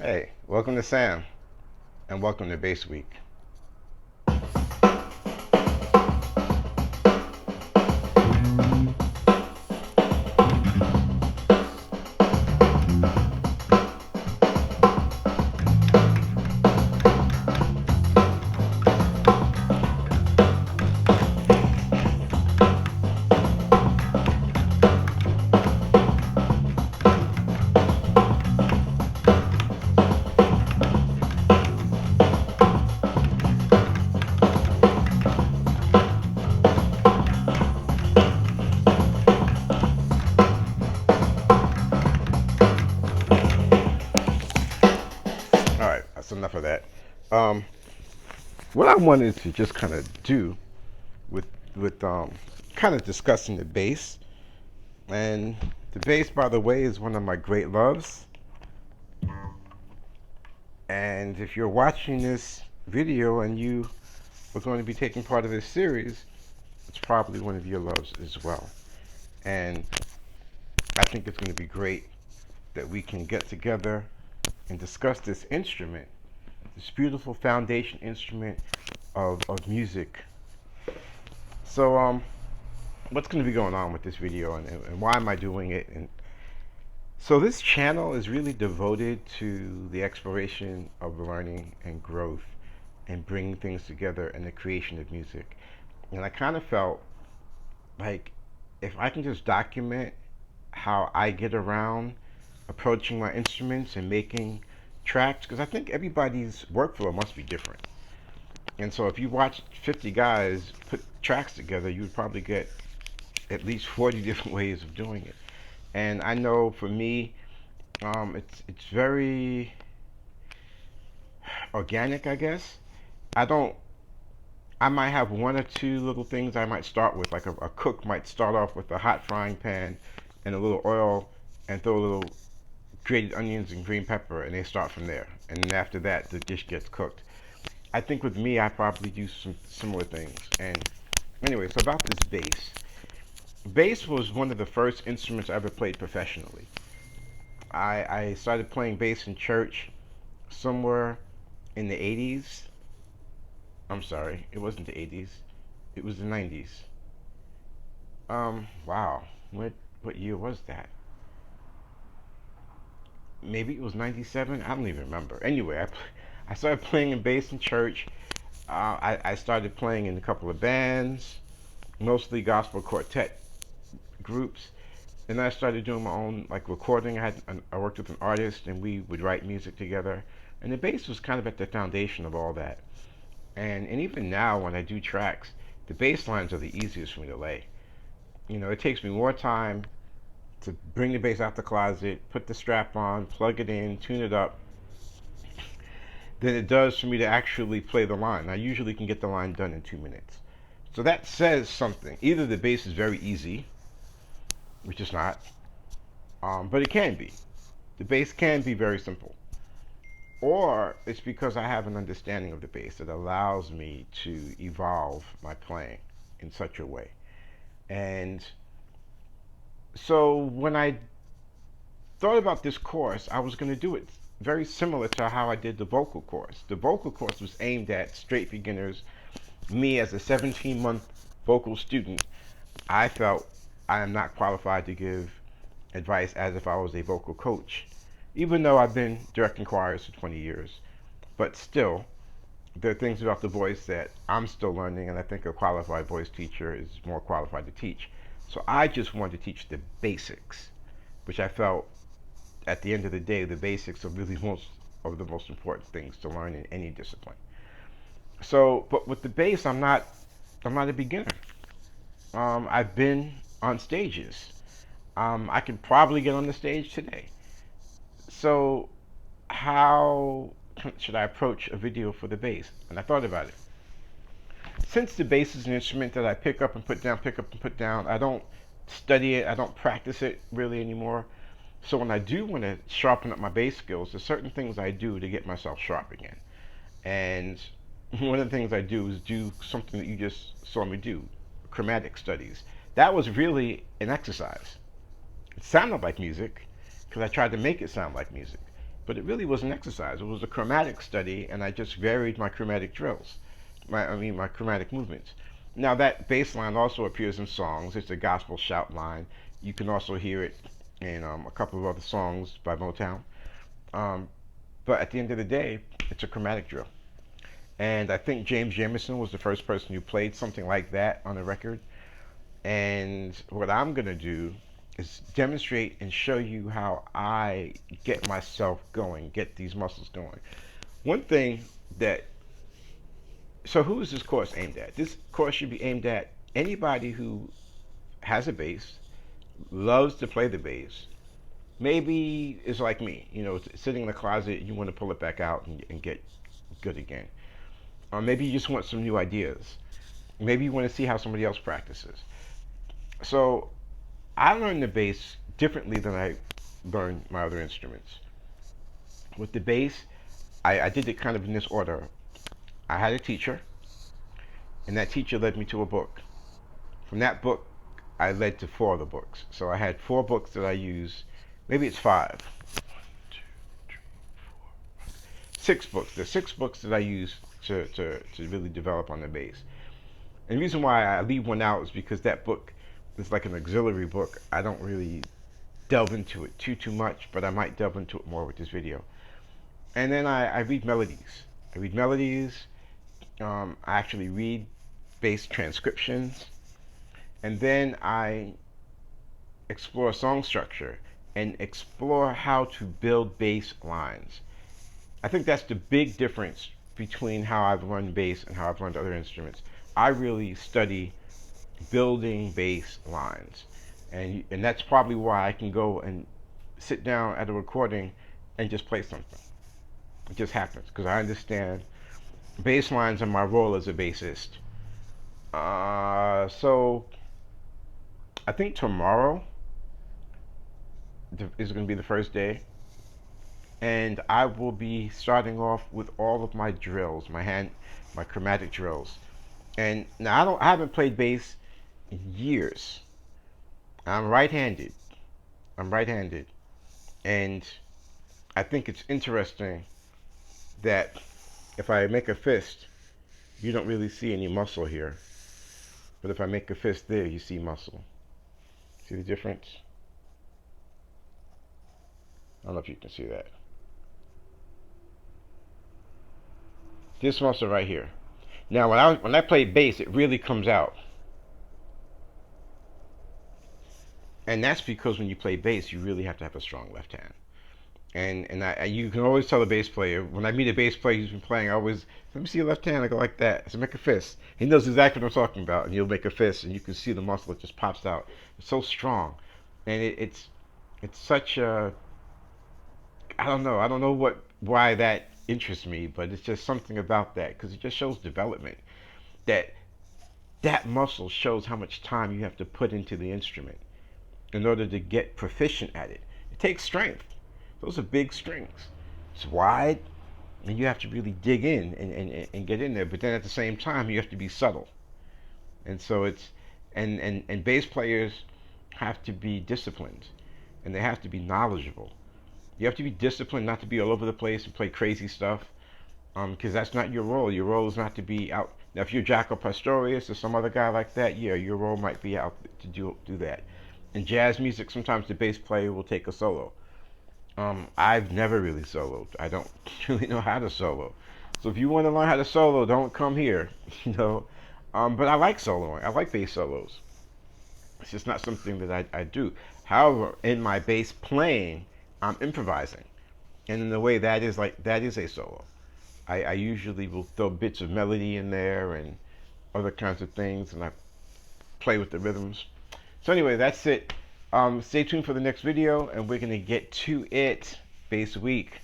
Hey, welcome to Sam, and welcome to Bass Week. All right, that's enough of that. Um, what I wanted to just kind of do with with kind of discussing the bass, and the bass, by the way, is one of my great loves. And if you're watching this video and you are going to be taking part of this series, it's probably one of your loves as well. And I think it's going to be great that we can get together and discuss this instrument, this beautiful foundation instrument of music. So, what's going to be going on with this video, and why am I doing it? And so, this channel is really devoted to the exploration of learning and growth and bringing things together and the creation of music. And I kind of felt like if I can just document how I get around approaching my instruments and making tracks, because I think everybody's workflow must be different. And so if you watch 50 guys put tracks together, you would probably get at least 40 different ways of doing it. And I know for me, it's very organic, I guess. I don't. I might have one or two little things I might start with, like a cook might start off with a hot frying pan and a little oil and throw a little grated onions and green pepper, and they start from there. And then after that, the dish gets cooked. I think with me, I probably do some similar things. And anyway, so about this bass. Bass was one of the first instruments I ever played professionally. I started playing bass in church somewhere in the 80s. I'm sorry, it wasn't the 80s. It was the 90s. Wow. What year was that? Maybe it was 97. I don't even remember. Anyway, I started playing in bass in church. I started playing in a couple of bands, mostly gospel quartet groups. And I started doing my own like recording. I worked with an artist, and we would write music together. And the bass was kind of at the foundation of all that. And even now, when I do tracks, the bass lines are the easiest for me to lay. It takes me more time to bring the bass out the closet, put the strap on, plug it in, tune it up, than it does for me to actually play the line. I usually can get the line done in 2 minutes. So that says something. Either the bass is very easy, which is not, but it can be. The bass can be very simple. Or it's because I have an understanding of the bass that allows me to evolve my playing in such a way. And so when I thought about this course, I was going to do it very similar to how I did the vocal course. The vocal course was aimed at straight beginners. Me, as a 17-month vocal student, I felt I am not qualified to give advice as if I was a vocal coach, even though I've been directing choirs for 20 years. But still, there are things about the voice that I'm still learning, and I think a qualified voice teacher is more qualified to teach. So I just wanted to teach the basics, which I felt at the end of the day, the basics are really most of the most important things to learn in any discipline. So, but with the bass, I'm not a beginner. I've been on stages. I can probably get on the stage today. So, how should I approach a video for the bass? And I thought about it. Since the bass is an instrument that I pick up and put down, pick up and put down, I don't study it, I don't practice it really anymore. So when I do want to sharpen up my bass skills, there's certain things I do to get myself sharp again. And one of the things I do is do something that you just saw me do, chromatic studies. That was really an exercise. It sounded like music because I tried to make it sound like music, but it really was an exercise. It was a chromatic study, and I just varied my chromatic drills, my chromatic movements. Now that bass line also appears in songs. It's a gospel shout line. You can also hear it in a couple of other songs by Motown. Um, but at the end of the day, it's a chromatic drill. And I think James Jamerson was the first person who played something like that on a record. And what I'm going to do is demonstrate and show you how I get myself going, get these muscles going. One thing that, so who is this course aimed at? This course should be aimed at anybody who has a bass, loves to play the bass, maybe is like me, sitting in the closet, you want to pull it back out and get good again. Or maybe you just want some new ideas. Maybe you want to see how somebody else practices. So I learned the bass differently than I learned my other instruments. With the bass, I did it kind of in this order. I had a teacher, and that teacher led me to a book. From that book, I led to 4 other books. So I had 4 books that I use. Maybe it's 5. 1, 2, 3, 4, 6 books. There's 6 books that I use to really develop on the bass. And the reason why I leave one out is because that book is like an auxiliary book. I don't really delve into it too much, but I might delve into it more with this video. And then I read melodies. I read melodies. I actually read bass transcriptions. And then I explore song structure and explore how to build bass lines. I think that's the big difference between how I've learned bass and how I've learned other instruments. I really study building bass lines. And that's probably why I can go and sit down at a recording and just play something. It just happens because I understand bass lines and my role as a bassist. So I think tomorrow is going to be the first day, and I will be starting off with all of my drills, my chromatic drills. And now I haven't played bass in years. I'm right-handed. And I think it's interesting that if I make a fist, you don't really see any muscle here. But if I make a fist there, you see muscle. See the difference? I don't know if you can see that. This muscle right here. Now, when I play bass, it really comes out. And that's because when you play bass, you really have to have a strong left hand. And you can always tell a bass player, when I meet a bass player who's been playing, I always, let me see your left hand. I go like that. So make a fist. He knows exactly what I'm talking about. And you'll make a fist, and you can see the muscle. It just pops out. It's so strong. And it's such a, I don't know why that interests me, but it's just something about that, because it just shows development. That muscle shows how much time you have to put into the instrument in order to get proficient at it. It takes strength. Those are big strings. It's wide, and you have to really dig in and get in there. But then at the same time, you have to be subtle. And so and bass players have to be disciplined, and they have to be knowledgeable. You have to be disciplined, not to be all over the place and play crazy stuff, because that's not your role. Your role is not to be out. Now, if you're Jaco Pastorius or some other guy like that, yeah, your role might be out to do that. In jazz music, sometimes the bass player will take a solo. I've never really soloed. I don't really know how to solo. So if you want to learn how to solo, don't come here, But I like soloing. I like bass solos. It's just not something that I do. However, in my bass playing, I'm improvising. And in a way, that is a solo. I usually will throw bits of melody in there and other kinds of things, and I play with the rhythms. So anyway, that's it. Stay tuned for the next video, and we're going to get to it. Bass Week.